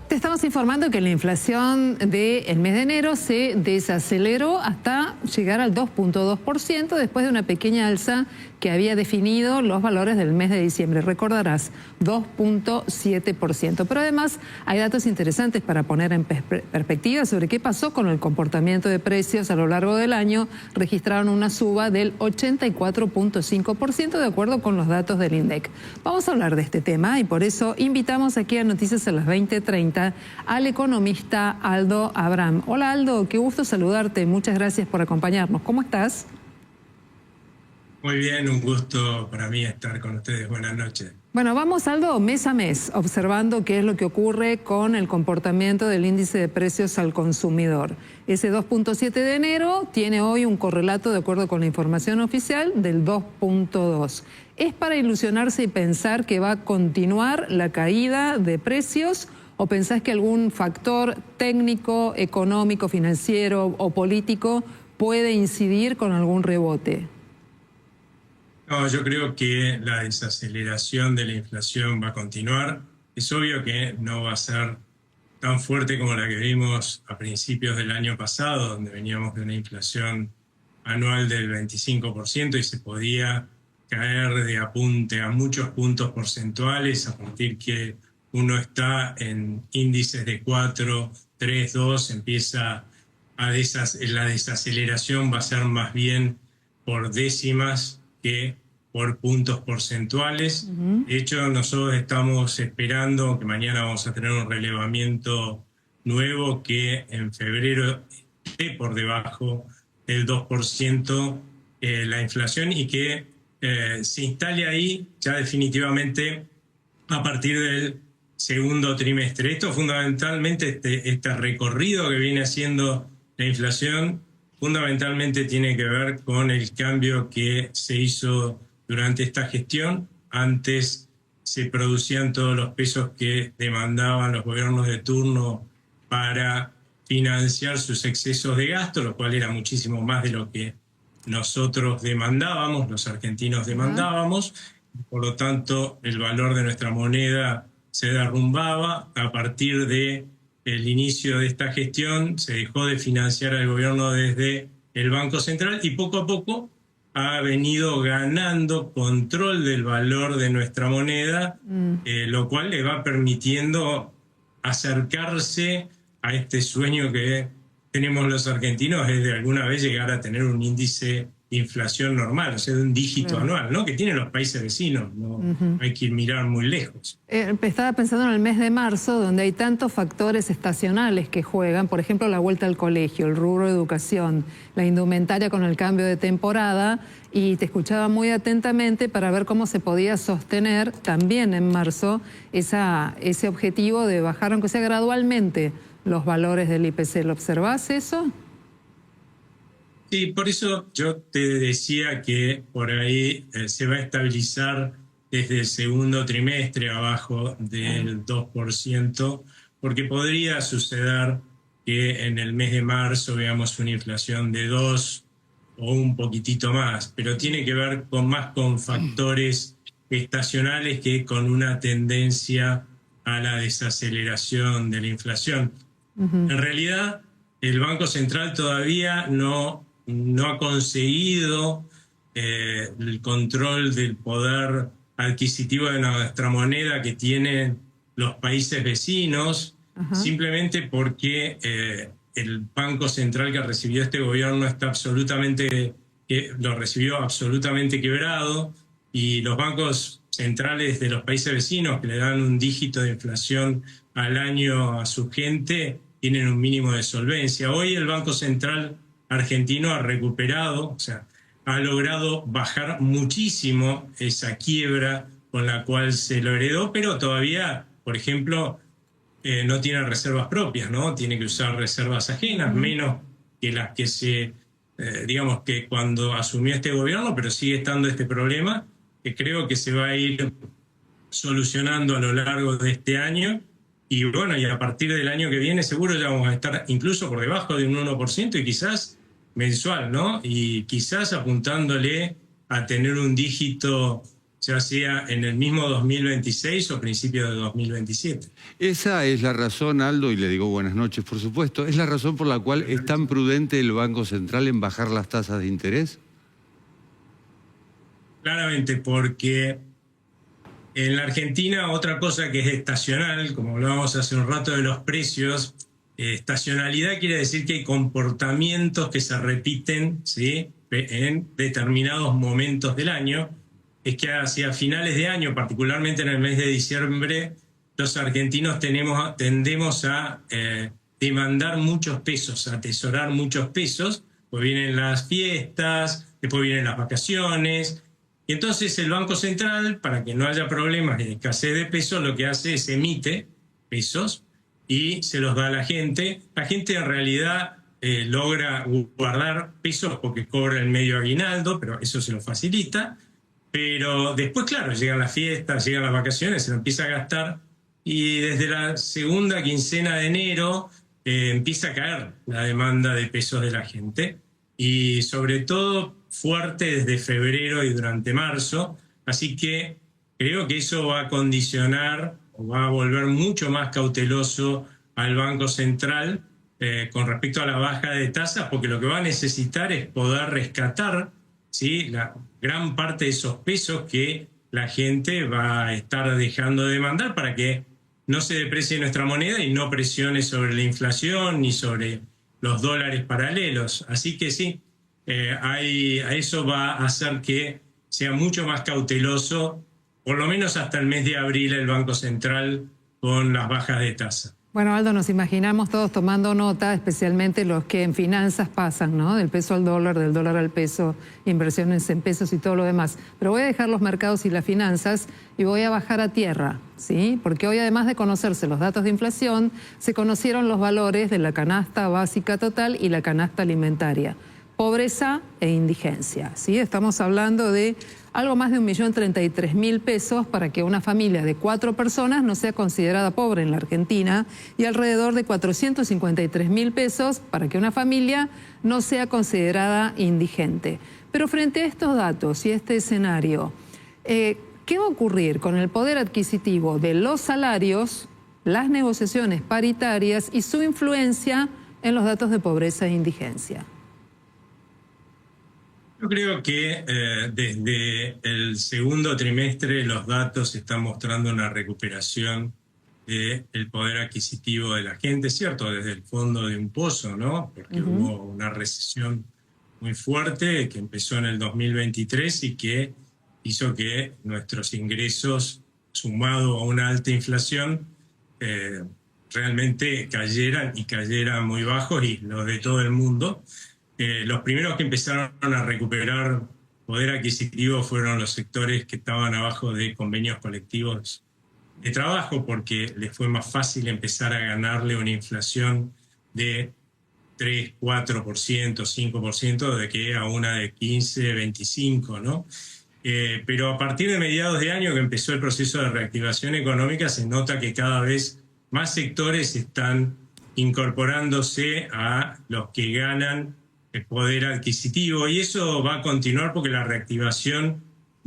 Te estamos informando que la inflación del mes de enero se desaceleró hasta llegar al 2.2% después de una pequeña alza que había definido los valores del mes de diciembre. Recordarás, 2.7%. Pero además hay datos interesantes para poner en perspectiva sobre qué pasó con el comportamiento de precios a lo largo del año. Registraron una suba del 84.5% de acuerdo con los datos del INDEC. Vamos a hablar de este tema y por eso invitamos aquí a Noticias a las 20:30 al economista Aldo Abraham. Hola Aldo, qué gusto saludarte. Muchas gracias por acompañarnos. ¿Cómo estás? Muy bien, un gusto para mí estar con ustedes. Buenas noches. Bueno, vamos Aldo, mes a mes, observando qué es lo que ocurre con el comportamiento del índice de precios al consumidor. Ese 2.7 de enero tiene hoy un correlato, de acuerdo con la información oficial, del 2.2. ¿Es para ilusionarse y pensar que va a continuar la caída de precios o pensás que algún factor técnico, económico, financiero o político puede incidir con algún rebote? No, yo creo que la desaceleración de la inflación va a continuar. Es obvio que no va a ser tan fuerte como la que vimos a principios del año pasado, donde veníamos de una inflación anual del 25% y se podía caer de apunte a muchos puntos porcentuales a partir que uno está en índices de 4, 3, 2, empieza la desaceleración va a ser más bien por décimas que por puntos porcentuales. De hecho, nosotros estamos esperando que mañana vamos a tener un relevamiento nuevo que en febrero esté por debajo del 2% la inflación y que se instale ahí ya definitivamente a partir del segundo trimestre. Esto fundamentalmente, este recorrido que viene haciendo la inflación, fundamentalmente tiene que ver con el cambio que se hizo durante esta gestión. Antes se producían todos los pesos que demandaban los gobiernos de turno para financiar sus excesos de gasto, lo cual era muchísimo más de lo que nosotros demandábamos, los argentinos demandábamos. Por lo tanto, el valor de nuestra moneda se derrumbaba. A partir del inicio de esta gestión se dejó de financiar al gobierno desde el Banco Central y poco a poco ha venido ganando control del valor de nuestra moneda, lo cual le va permitiendo acercarse a este sueño que tenemos los argentinos, es de alguna vez llegar a tener un índice de inflación normal, o sea, de un dígito anual, ¿no? Que tienen los países vecinos, no hay que mirar muy lejos. Estaba pensando en el mes de marzo, donde hay tantos factores estacionales que juegan, por ejemplo, la vuelta al colegio, el rubro de educación, la indumentaria con el cambio de temporada, y te escuchaba muy atentamente para ver cómo se podía sostener también en marzo ese objetivo de bajar, aunque sea gradualmente, los valores del IPC. ¿Lo observás eso? Sí, por eso yo te decía que por ahí se va a estabilizar desde el segundo trimestre abajo del 2%, porque podría suceder que en el mes de marzo veamos una inflación de 2 o un poquitito más, pero tiene que ver más con factores estacionales que con una tendencia a la desaceleración de la inflación. En realidad, el Banco Central todavía no ha conseguido el control del poder adquisitivo de nuestra moneda que tienen los países vecinos, simplemente porque el Banco Central que recibió este gobierno lo recibió absolutamente quebrado, y los bancos centrales de los países vecinos, que le dan un dígito de inflación al año a su gente, tienen un mínimo de solvencia. Hoy el Banco Central argentino ha recuperado, o sea, ha logrado bajar muchísimo esa quiebra con la cual se lo heredó, pero todavía, por ejemplo, no tiene reservas propias, ¿no? Tiene que usar reservas ajenas, menos que las que digamos que cuando asumió este gobierno, pero sigue estando este problema, que creo que se va a ir solucionando a lo largo de este año. Y bueno, y a partir del año que viene seguro ya vamos a estar incluso por debajo de un 1% y quizás mensual, ¿no? Y quizás apuntándole a tener un dígito ya sea en el mismo 2026 o principios de 2027. Esa es la razón, Aldo, y le digo buenas noches, por supuesto, ¿es la razón por la cual es tan prudente el Banco Central en bajar las tasas de interés? Claramente, porque en la Argentina otra cosa que es estacional, como hablábamos hace un rato de los precios, estacionalidad quiere decir que hay comportamientos que se repiten, ¿sí?, en determinados momentos del año. Es que hacia finales de año, particularmente en el mes de diciembre, los argentinos tendemos a demandar muchos pesos, a atesorar muchos pesos, pues vienen las fiestas, después vienen las vacaciones. Y entonces el Banco Central, para que no haya problemas de escasez de pesos, lo que hace es emite pesos y se los da a la gente. La gente en realidad logra guardar pesos porque cobra el medio aguinaldo, pero eso se lo facilita. Pero después, claro, llegan las fiestas, llegan las vacaciones, se lo empieza a gastar y desde la segunda quincena de enero empieza a caer la demanda de pesos de la gente y sobre todo fuerte desde febrero y durante marzo. Así que creo que eso va a condicionar o va a volver mucho más cauteloso al Banco Central con respecto a la baja de tasas, porque lo que va a necesitar es poder rescatar, ¿sí?, la gran parte de esos pesos que la gente va a estar dejando de demandar para que no se deprecie nuestra moneda y no presione sobre la inflación ni sobre los dólares paralelos. Así que sí, a eso va a hacer que sea mucho más cauteloso, por lo menos hasta el mes de abril, el Banco Central con las bajas de tasa. Bueno, Aldo, nos imaginamos todos tomando nota, especialmente los que en finanzas pasan, ¿no?, del peso al dólar, del dólar al peso, inversiones en pesos y todo lo demás. Pero voy a dejar los mercados y las finanzas y voy a bajar a tierra, ¿sí? Porque hoy, además de conocerse los datos de inflación, se conocieron los valores de la canasta básica total y la canasta alimentaria. Pobreza e indigencia, ¿sí? Estamos hablando de algo más de 1.033.000 pesos para que una familia de 4 personas no sea considerada pobre en la Argentina y alrededor de 453.000 pesos para que una familia no sea considerada indigente. Pero frente a estos datos y este escenario, ¿qué va a ocurrir con el poder adquisitivo de los salarios, las negociaciones paritarias y su influencia en los datos de pobreza e indigencia? Yo creo que desde el segundo trimestre los datos están mostrando una recuperación del poder adquisitivo de la gente, ¿cierto? Desde el fondo de un pozo, ¿no? Porque hubo una recesión muy fuerte que empezó en el 2023 y que hizo que nuestros ingresos, sumado a una alta inflación, realmente cayeran muy bajos, y lo de todo el mundo. Los primeros que empezaron a recuperar poder adquisitivo fueron los sectores que estaban abajo de convenios colectivos de trabajo, porque les fue más fácil empezar a ganarle una inflación de 3, 4%, 5% de que a una de 15, 25, ¿no? Pero a partir de mediados de año que empezó el proceso de reactivación económica, se nota que cada vez más sectores están incorporándose a los que ganan el poder adquisitivo, y eso va a continuar porque la reactivación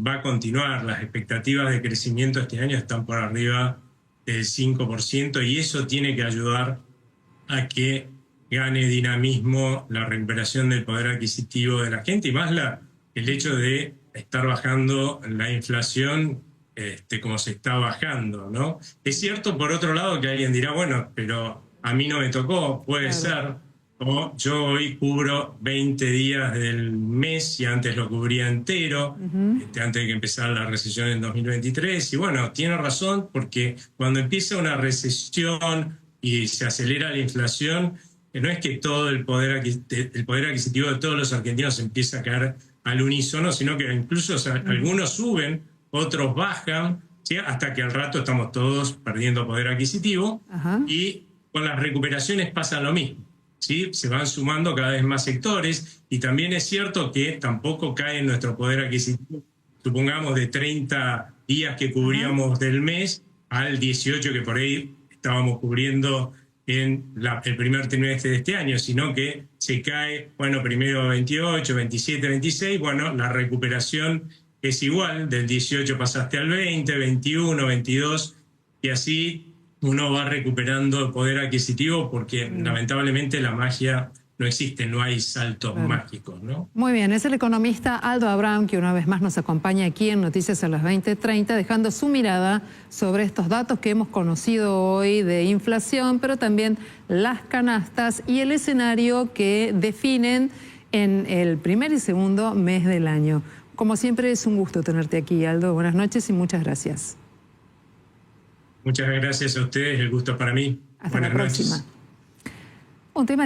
va a continuar. Las expectativas de crecimiento este año están por arriba del 5% y eso tiene que ayudar a que gane dinamismo la recuperación del poder adquisitivo de la gente, y más el hecho de estar bajando la inflación como se está bajando, ¿no? Es cierto, por otro lado, que alguien dirá, bueno, pero a mí no me tocó, puede ser. O yo hoy cubro 20 días del mes y antes lo cubría entero, antes de que empezara la recesión en 2023. Y bueno, tiene razón, porque cuando empieza una recesión y se acelera la inflación, no es que todo el poder adquisitivo de todos los argentinos empieza a caer al unísono, sino que incluso algunos suben, otros bajan, ¿sí?, hasta que al rato estamos todos perdiendo poder adquisitivo. Y con las recuperaciones pasa lo mismo. ¿Sí? Se van sumando cada vez más sectores, y también es cierto que tampoco cae en nuestro poder adquisitivo, supongamos, de 30 días que cubríamos del mes al 18 que por ahí estábamos cubriendo en el primer trimestre de este año, sino que se cae, bueno, primero 28, 27, 26, bueno, la recuperación es igual, del 18 pasaste al 20, 21, 22, y así uno va recuperando el poder adquisitivo porque lamentablemente la magia no existe, no hay saltos mágicos, ¿no? Muy bien, es el economista Aldo Abraham que una vez más nos acompaña aquí en Noticias a las 20:30, dejando su mirada sobre estos datos que hemos conocido hoy de inflación, pero también las canastas y el escenario que definen en el primer y segundo mes del año. Como siempre, es un gusto tenerte aquí, Aldo. Buenas noches y muchas gracias. Muchas gracias a ustedes, el gusto para mí. Hasta la próxima. Un tema